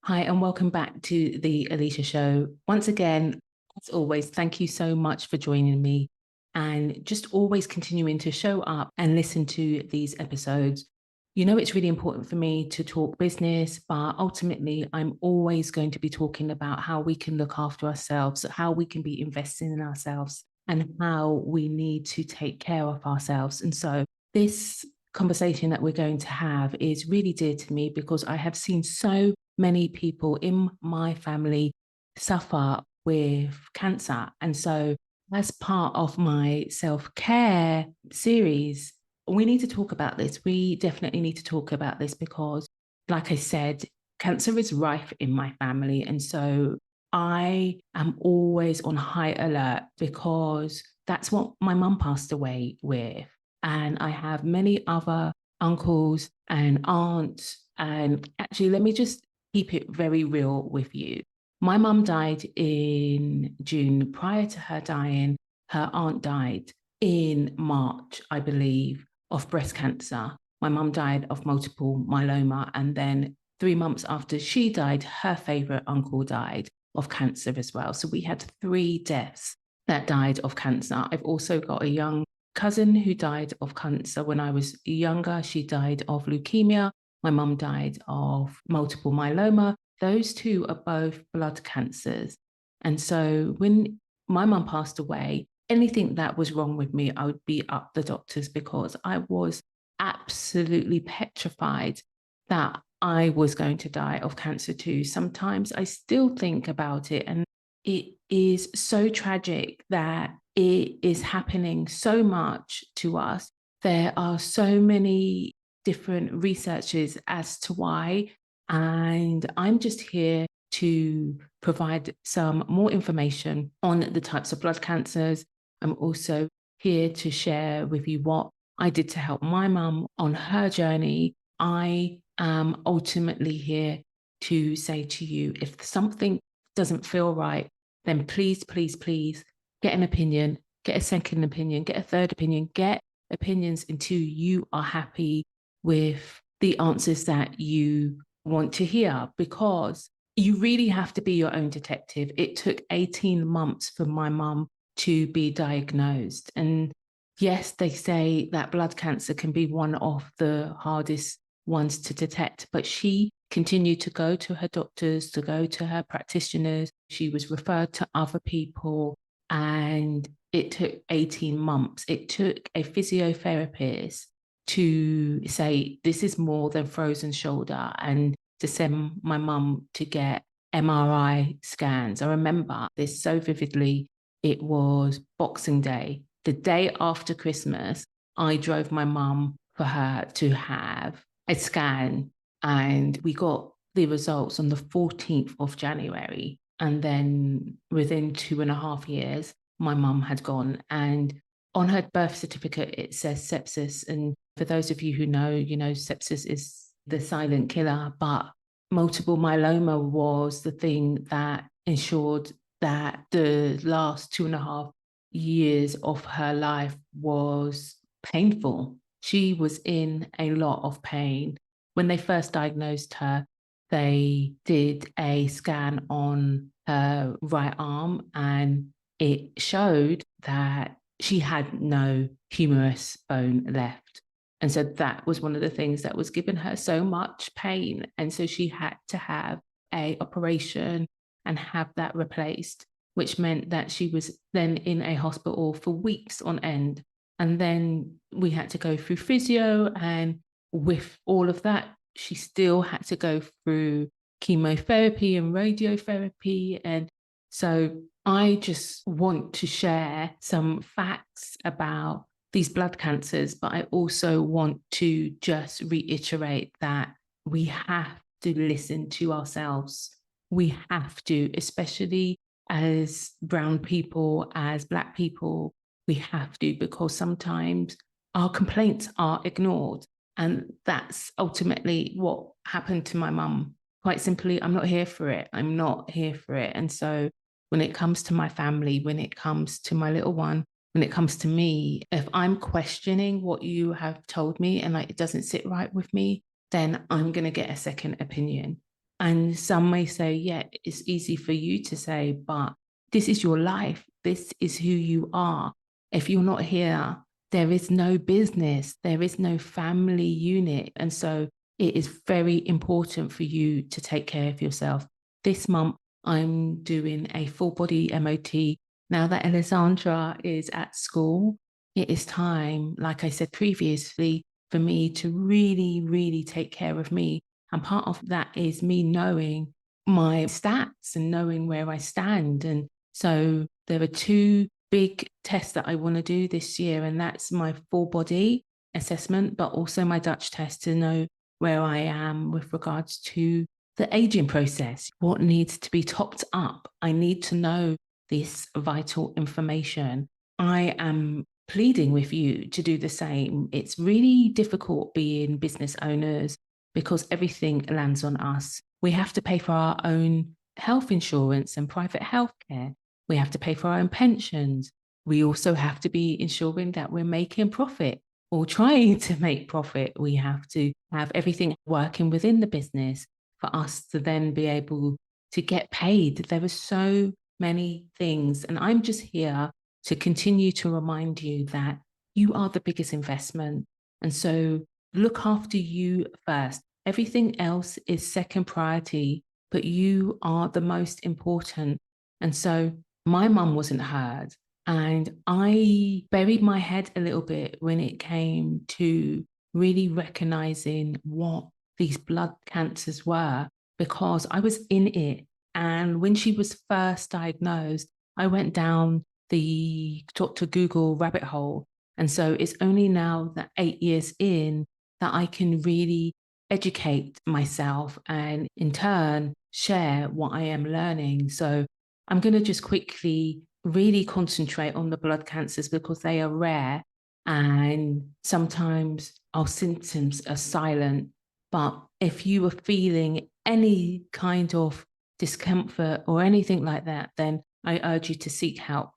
Hi, and welcome back to the Alicia Show. Once again, as always, thank you so much for joining me and just always continuing to show up and listen to these episodes. You know, it's really important for me to talk business, but ultimately, I'm always going to be talking about how we can look after ourselves, how we can be investing in ourselves, and how we need to take care of ourselves. And so, this conversation that we're going to have is really dear to me because I have seen so many people in my family suffer with cancer. And so, as part of my self care series, we need to talk about this. We definitely need to talk about this because, like I said, cancer is rife in my family. And so, I am always on high alert because that's what my mum passed away with. And I have many other uncles and aunts. And actually, let me just keep it very real with you. My mum died in June. Prior to her dying, her aunt died in March, I believe, of breast cancer. My mum died of multiple myeloma. And then 3 months after she died, her favorite uncle died of cancer as well. So we had 3 deaths that died of cancer. I've also got a young cousin who died of cancer when I was younger. She died of leukemia. My mum died of multiple myeloma. Those two are both blood cancers. And so when my mum passed away, anything that was wrong with me, I would be up the doctors because I was absolutely petrified that I was going to die of cancer too. Sometimes I still think about it, and it is so tragic that it is happening so much to us. There are so many different researches as to why, and I'm just here to provide some more information on the types of blood cancers. I'm also here to share with you what I did to help my mum on her journey. I am ultimately here to say to you, if something doesn't feel right, then please, please, please get an opinion, get a second opinion, get a third opinion, get opinions until you are happy with the answers that you want to hear, because you really have to be your own detective. It took 18 months for my mum to be diagnosed. And yes, they say that blood cancer can be one of the hardest ones to detect, but she continued to go to her doctors, to go to her practitioners. She was referred to other people, and it took 18 months. It took a physiotherapist to say, this is more than frozen shoulder, and to send my mum to get MRI scans. I remember this so vividly. It was Boxing Day, the day after Christmas. I drove my mum for her to have a scan, and we got the results on the 14th of January. And then within 2.5 years, my mum had gone. And on her birth certificate, it says sepsis. And for those of you who know, sepsis is the silent killer, but multiple myeloma was the thing that ensured that the last 2.5 years of her life was painful. She was in a lot of pain. When they first diagnosed her, they did a scan on her right arm, and it showed that she had no humerus bone left. And so that was one of the things that was giving her so much pain. And so she had to have an operation and have that replaced, which meant that she was then in a hospital for weeks on end. And then we had to go through physio, and with all of that, she still had to go through chemotherapy and radiotherapy. And so I just want to share some facts about these blood cancers, but I also want to just reiterate that we have to listen to ourselves. We have to, especially as brown people, as Black people, we have to, because sometimes our complaints are ignored. And that's ultimately what happened to my mum. Quite simply, I'm not here for it. I'm not here for it. And so when it comes to my family, when it comes to my little one, when it comes to me, if I'm questioning what you have told me and like it doesn't sit right with me, then I'm going to get a second opinion. And some may say, yeah, it's easy for you to say, but this is your life. This is who you are. If you're not here, there is no business, there is no family unit. And so it is very important for you to take care of yourself. This month, I'm doing a full body MOT. Now that Alessandra is at school, it is time, like I said previously, for me to really, really take care of me. And part of that is me knowing my stats and knowing where I stand. And so there are two big tests that I want to do this year, and that's my full body assessment, but also my Dutch test to know where I am with regards to the aging process, what needs to be topped up. I need to know this vital information. I am pleading with you to do the same. It's really difficult being business owners because everything lands on us. We have to pay for our own health insurance and private healthcare. We have to pay for our own pensions. We also have to be ensuring that we're making profit or trying to make profit. We have to have everything working within the business for us to then be able to get paid. There are so many things, and I'm just here to continue to remind you that you are the biggest investment. And so look after you first. Everything else is second priority, but you are the most important. And so my mum wasn't heard. And I buried my head a little bit when it came to really recognizing what these blood cancers were, because I was in it. And when she was first diagnosed, I went down the Dr. Google rabbit hole. And so it's only now that 8 years in that I can really educate myself and in turn share what I am learning. So I'm going to just quickly really concentrate on the blood cancers because they are rare and sometimes our symptoms are silent. But if you are feeling any kind of discomfort or anything like that, then I urge you to seek help.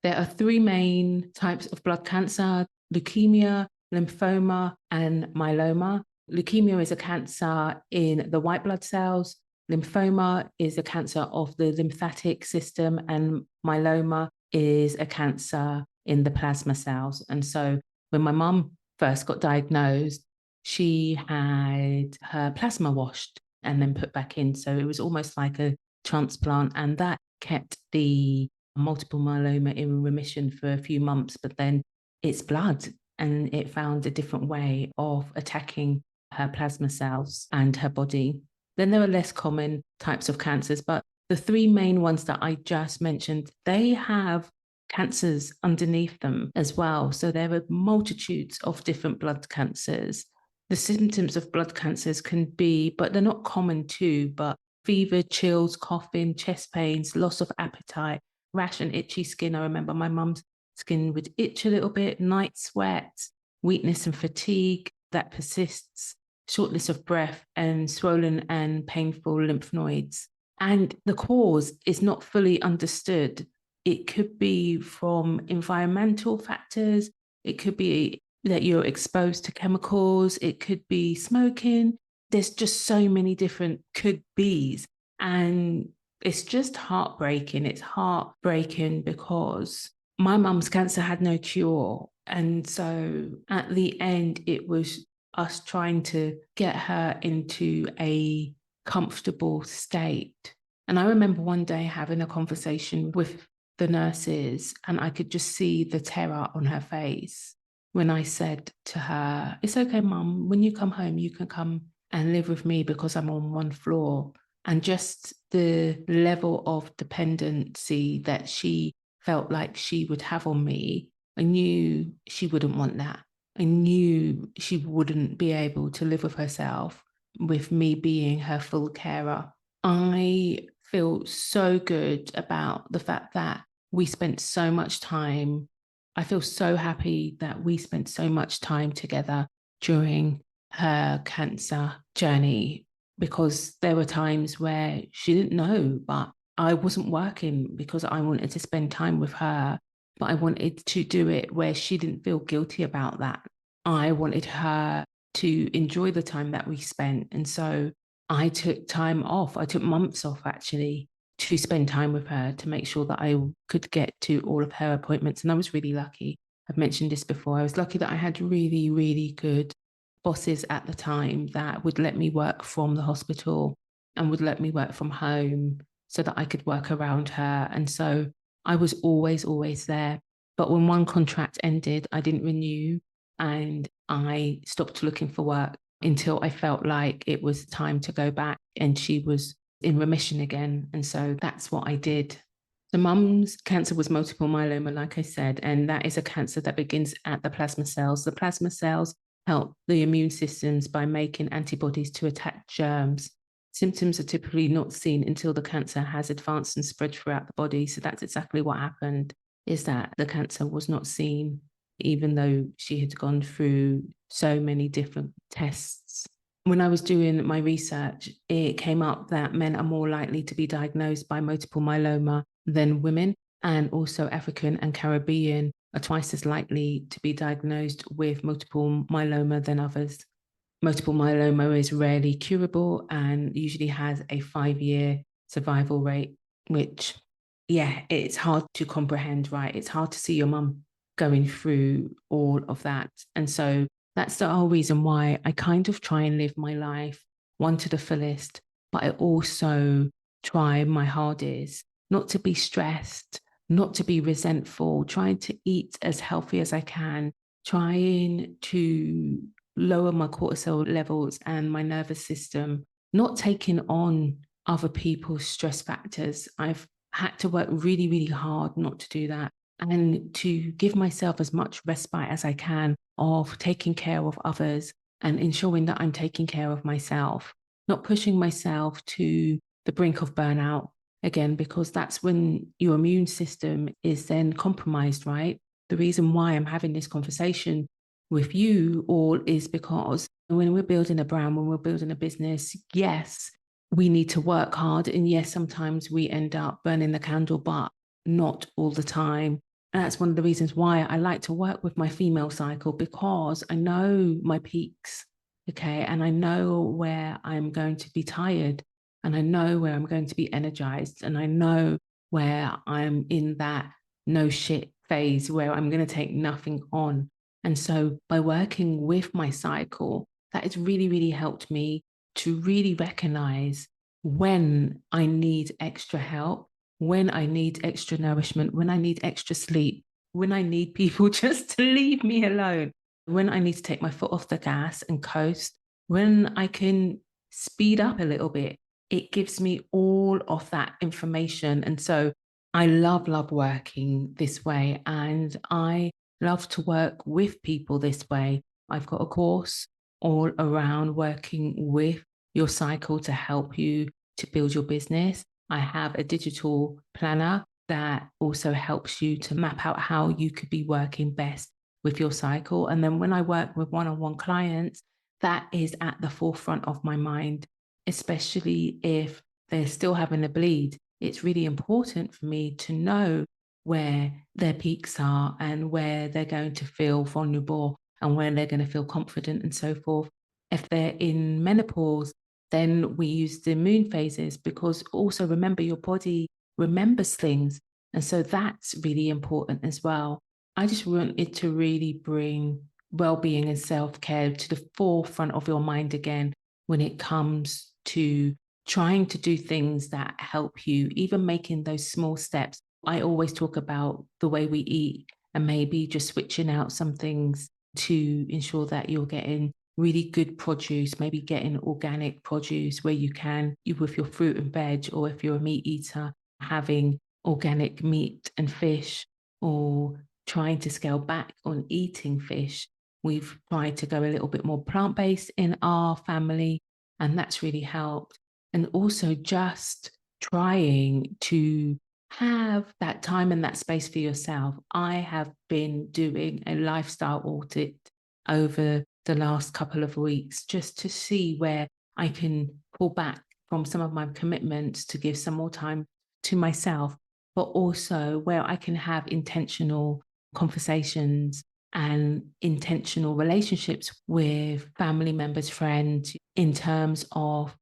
There are three main types of blood cancer: leukemia, lymphoma, and myeloma. Leukemia is a cancer in the white blood cells. Lymphoma is a cancer of the lymphatic system, and myeloma is a cancer in the plasma cells. And so when my mum first got diagnosed, she had her plasma washed and then put back in. So it was almost like a transplant, and that kept the multiple myeloma in remission for a few months, but then it's blood and it found a different way of attacking her plasma cells and her body. Then there are less common types of cancers, but the three main ones that I just mentioned, they have cancers underneath them as well. So there are multitudes of different blood cancers. The symptoms of blood cancers can be, but they're not common too, but fever, chills, coughing, chest pains, loss of appetite, rash and itchy skin. I remember my mum's skin would itch a little bit, night sweats, weakness and fatigue that persists, shortness of breath, and swollen and painful lymph nodes. And the cause is not fully understood. It could be from environmental factors. It could be that you're exposed to chemicals. It could be smoking. There's just so many different could be's. And it's just heartbreaking. It's heartbreaking because my mum's cancer had no cure. And so at the end, it was us trying to get her into a comfortable state. And I remember one day having a conversation with the nurses, and I could just see the terror on her face when I said to her, "It's okay, Mum, when you come home, you can come and live with me because I'm on one floor." And just the level of dependency that she felt like she would have on me, I knew she wouldn't want that. I knew she wouldn't be able to live with herself with me being her full carer. I feel so good about the fact that we spent so much time. I feel so happy that we spent so much time together during her cancer journey, because there were times where she didn't know, but I wasn't working because I wanted to spend time with her, but I wanted to do it where she didn't feel guilty about that. I wanted her to enjoy the time that we spent. And so I took time off. I took months off actually to spend time with her to make sure that I could get to all of her appointments. And I was really lucky. I've mentioned this before. I was lucky that I had really, really good bosses at the time that would let me work from the hospital and would let me work from home so that I could work around her. And so I was always, always there. But when one contract ended, I didn't renew and I stopped looking for work until I felt like it was time to go back and she was in remission again. And so that's what I did. The mum's cancer was multiple myeloma, like I said, and that is a cancer that begins at the plasma cells. The plasma cells help the immune systems by making antibodies to attack germs. Symptoms are typically not seen until the cancer has advanced and spread throughout the body. So that's exactly what happened, is that the cancer was not seen, even though she had gone through so many different tests. When I was doing my research, it came up that men are more likely to be diagnosed by multiple myeloma than women, and also African and Caribbean are twice as likely to be diagnosed with multiple myeloma than others. Multiple myeloma is rarely curable and usually has a 5-year survival rate, which, yeah, it's hard to comprehend, right? It's hard to see your mum going through all of that. And so that's the whole reason why I kind of try and live my life one to the fullest, but I also try my hardest not to be stressed, not to be resentful, trying to eat as healthy as I can, trying to lower my cortisol levels and my nervous system, not taking on other people's stress factors. I've had to work really, really hard not to do that and to give myself as much respite as I can of taking care of others and ensuring that I'm taking care of myself, not pushing myself to the brink of burnout again, because that's when your immune system is then compromised, right? The reason why I'm having this conversation with you all is because when we're building a brand, when we're building a business, yes, we need to work hard. And yes, sometimes we end up burning the candle, but not all the time. And that's one of the reasons why I like to work with my female cycle, because I know my peaks, okay? And I know where I'm going to be tired, and I know where I'm going to be energized, and I know where I'm in that no shit phase where I'm going to take nothing on. And so by working with my cycle, that has really, really helped me to really recognize when I need extra help, when I need extra nourishment, when I need extra sleep, when I need people just to leave me alone, when I need to take my foot off the gas and coast, when I can speed up a little bit. It gives me all of that information. And so I love working this way. And I love to work with people this way. I've got a course all around working with your cycle to help you to build your business. I have a digital planner that also helps you to map out how you could be working best with your cycle. And then when I work with one-on-one clients, that is at the forefront of my mind, especially if they're still having a bleed. It's really important for me to know where their peaks are and where they're going to feel vulnerable and where they're going to feel confident and so forth. If they're in menopause, then we use the moon phases, because also remember, your body remembers things. And so that's really important as well. I just wanted to really bring well-being and self-care to the forefront of your mind again when it comes to trying to do things that help you, even making those small steps. I always talk about the way we eat and maybe just switching out some things to ensure that you're getting really good produce, maybe getting organic produce where you can, with your fruit and veg, or if you're a meat eater, having organic meat and fish, or trying to scale back on eating fish. We've tried to go a little bit more plant-based in our family, and that's really helped. And also just trying to have that time and that space for yourself. I have been doing a lifestyle audit over the last couple of weeks just to see where I can pull back from some of my commitments to give some more time to myself, but also where I can have intentional conversations and intentional relationships with family members, friends, in terms of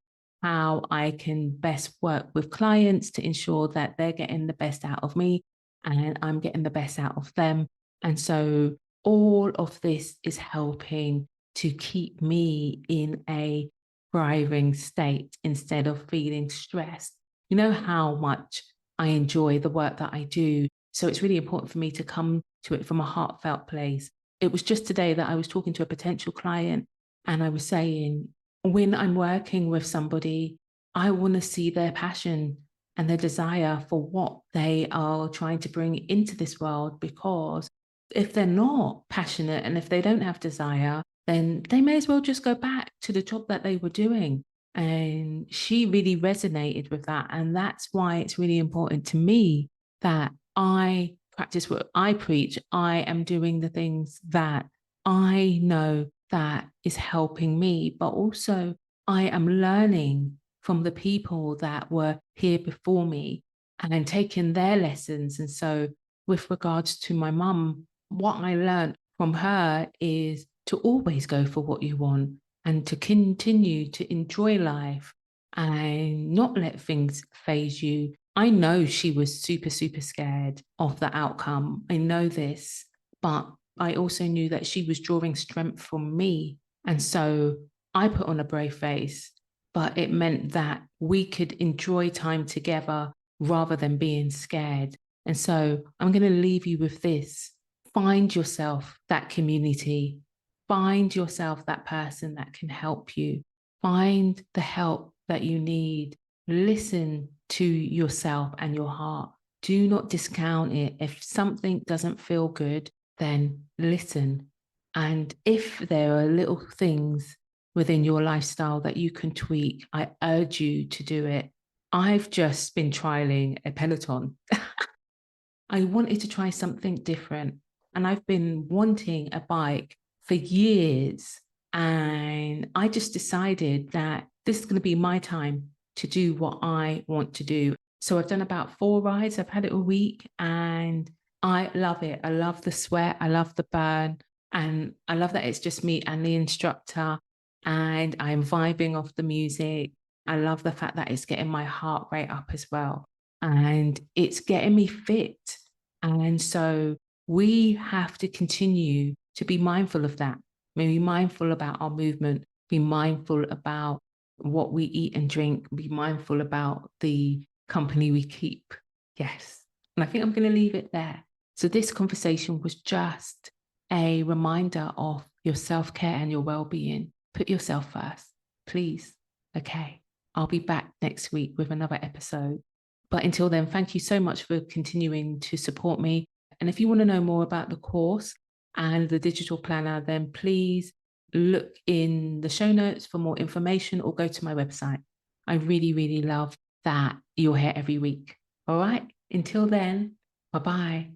how I can best work with clients to ensure that they're getting the best out of me and I'm getting the best out of them. And so all of this is helping to keep me in a thriving state instead of feeling stressed. You know how much I enjoy the work that I do. So it's really important for me to come to it from a heartfelt place. It was just today that I was talking to a potential client and I was saying, when I'm working with somebody, I want to see their passion and their desire for what they are trying to bring into this world, because if they're not passionate and if they don't have desire, then they may as well just go back to the job that they were doing. And she really resonated with that. And that's why it's really important to me that I practice what I preach. I am doing the things that I know that is helping me, but also I am learning from the people that were here before me and taking their lessons. And so, with regards to my mum, what I learned from her is to always go for what you want and to continue to enjoy life and not let things phase you. I know she was super, super scared of the outcome. I know this, but I also knew that she was drawing strength from me. And so I put on a brave face, but it meant that we could enjoy time together rather than being scared. And so I'm going to leave you with this. Find yourself that community. Find yourself that person that can help you. Find the help that you need. Listen to yourself and your heart. Do not discount it. If something doesn't feel good, then listen. And if there are little things within your lifestyle that you can tweak, I urge you to do it. I've just been trialing a Peloton. I wanted to try something different. And I've been wanting a bike for years. And I just decided that this is going to be my time to do what I want to do. So I've done about 4 rides. I've had it a week and I love it. I love the sweat. I love the burn. And I love that it's just me and the instructor. And I'm vibing off the music. I love the fact that it's getting my heart rate up as well. And it's getting me fit. And so we have to continue to be mindful of that. Be mindful about our movement, be mindful about what we eat and drink, be mindful about the company we keep. Yes. And I think I'm going to leave it there. So this conversation was just a reminder of your self-care and your well-being. Put yourself first, please. Okay. I'll be back next week with another episode. But until then, thank you so much for continuing to support me. And if you want to know more about the course and the digital planner, then please look in the show notes for more information or go to my website. I really, really love that you're here every week. All right. Until then, bye-bye.